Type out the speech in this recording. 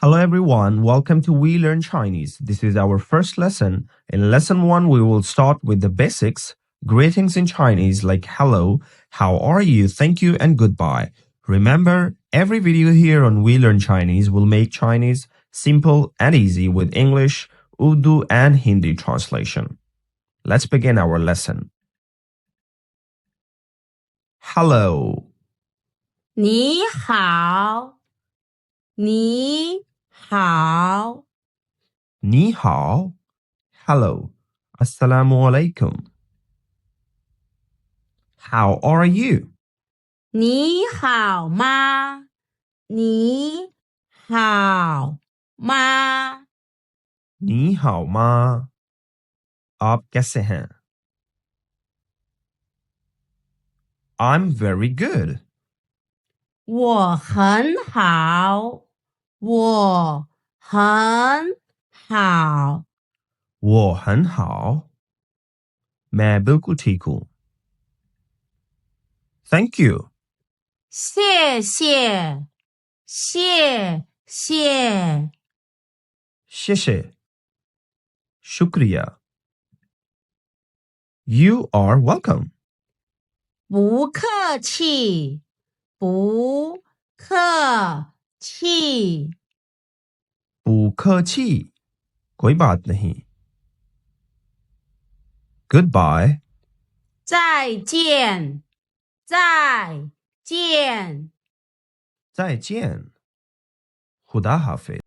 Hello everyone, welcome to We Learn Chinese. This is our first lesson. In lesson 1, we will start with the basics, greetings in Chinese like hello, how are you, thank you, and goodbye. Remember, every video here on We Learn Chinese will make Chinese simple and easy with English, Urdu and Hindi translation. Let's begin our lesson. Hello. 你好，你好， Ni hao. Hello. Assalamu alaikum. How are you? 你好吗？你好吗？ Ni hao ma. Aap kaise hain? I'm very good. 我很好，我很好， वो很好. मैं बिल्कुल ठीक हूँ. Thank you. 谢谢，谢谢， 谢谢. Shukriya. You are welcome. 不客气，不客气。 不客气. कोई बात नहीं. Goodbye. 再见，再见。再见. खुदा हाफिज.